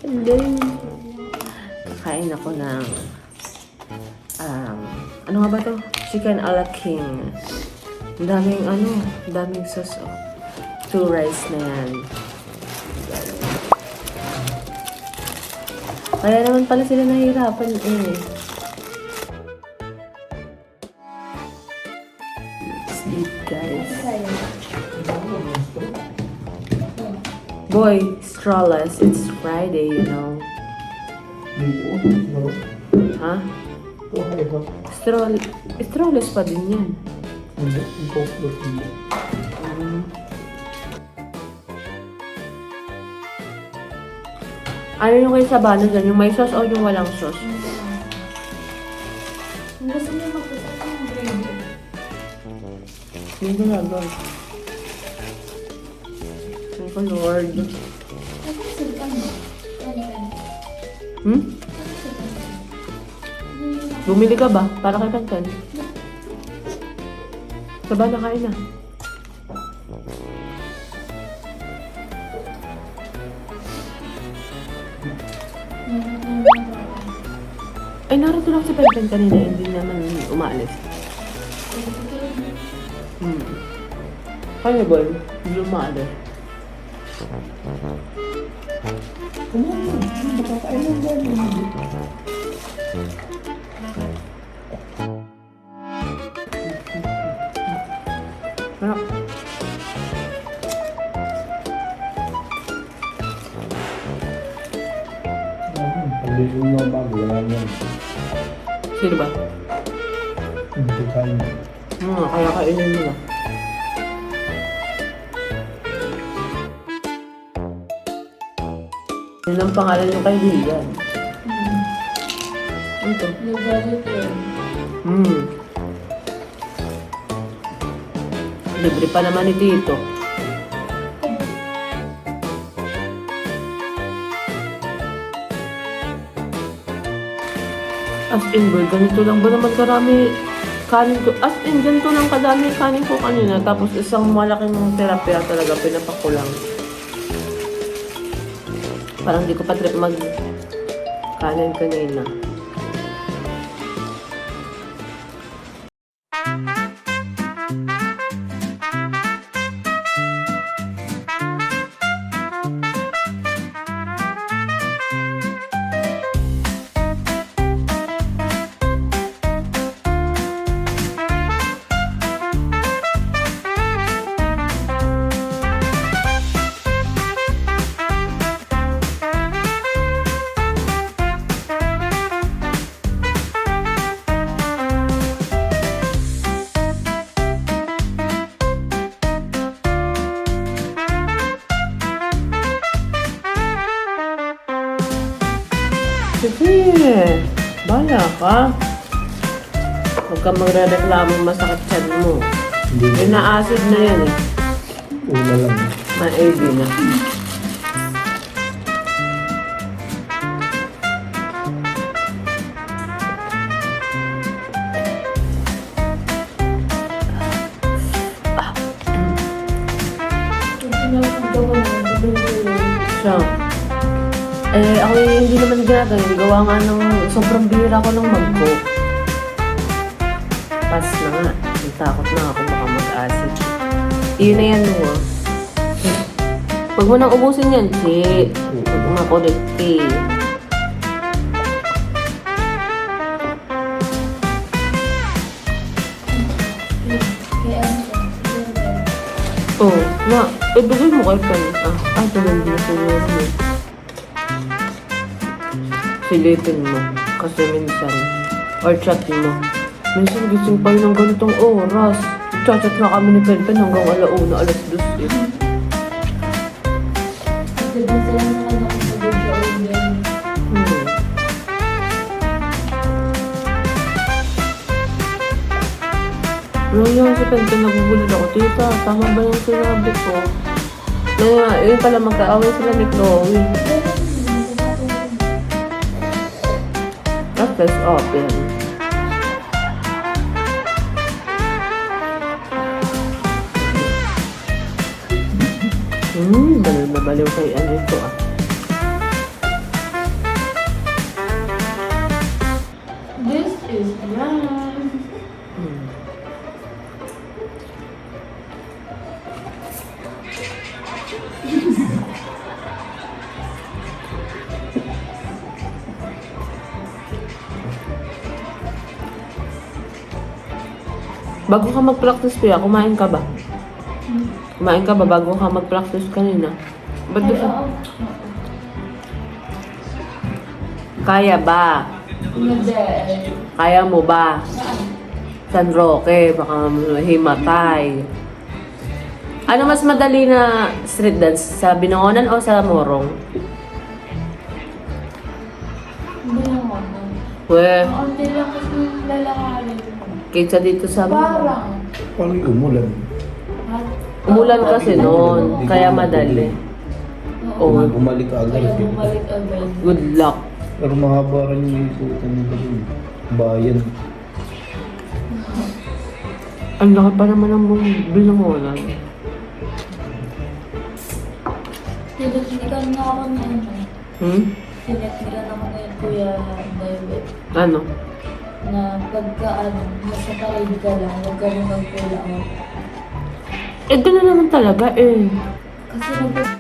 Hello. Kain ako ng ano nga ba to? Chicken a la king. Ang daming sauce, oh. 2 rice na yan. Kaya naman pala sila nahihirapan eh. Let's eat, guys. Boy, strawless. It's Friday, you know. Ha? Strawless pa din yan. Ano yung kay Sabana dyan? Yung may sauce o yung walang sauce? Gusto niya magpusap ng gravy. Hindi ko lang doon. Thank you, Lord. Ako sultan mo. Kani-kani. Hmm? Bumili ka ba? Para kay Kantan. Sabana, kain na. Ay, narito lang si Penpen kanina. Hindi naman umaalis. Kaya ba? Hindi umaalis. Sarap. Pag-ibig mo bago, wala yan. Sino ba? Hindi kain. Kaya kainin mo na. Yun ang pangalan ng kaibigan. Ano to? Yung vegetarian. Libre pa naman ni Tito. As in, boy, ganito lang ba naman karami kanin ko? As in, ganito lang kadami kanin ko kanina. Tapos isang malaking terapya talaga, pinapakulang. Parang di ko pa trip mag kanin kanina. Sige, bala ka. Huwag ka magre-reklamo masakit tiyan mo. Hindi Yung na-acid na yan eh. Una lang. Ma-AB na. So, ako hindi naman ginagawa. Gawa nga ng sobrang bihira ko ng mag-cook. Pas na nga. Natakot na ako baka mag-acid. Iyon na yan mo. Huwag mo nang ubusin yan, Chi. Huwag mo makulit, Oh, na, ibigay mo kay Pen. Ito lang din sinunod mo. Silipin mo. Kasi minsan, or chat mo. Minsan gising pa yun ng ganitong oras. Chat na kami ni Pen hanggang alauna, alas 2 eh. Ngayon si Pen nagugulat ako. Tita, tama ba yung sinabi ko? Yun pala magkaaway sila ni Chloe. That's less open. Baliw na baliw kay ano ito Bago ka mag-practice, Pia, kumain ka ba? Kumain ka ba bago ka mag-practice kanina? Ba't Ay, di ka? oo. Kaya ba? Hindi. Kaya mo ba? Saan? San Roque, baka himatay. Ano mas madali na street dance? Sa Binangonan o sa Morong? Hindi naman. We, Ang unti lang kasi yung lalakarin. kaysa dito sa... Parang. Paano yung umulan? At, Umulan kasi noon, kaya madali. Oo. Oo. Bumalik agad. Kaya bumalik agad. Good luck. Pero mahaba rin yung isutan nila dun. Bayan. Ang laki pa naman ng Binangonan. Tinatinikan na ako na ano. Hmm? Tinatinikan ako na yun, Kuya David. Ano? Na pagka ano, nasa parade ka lang, huwag ka rin magpula out. Eh, gano'n naman talaga eh. Kasi nag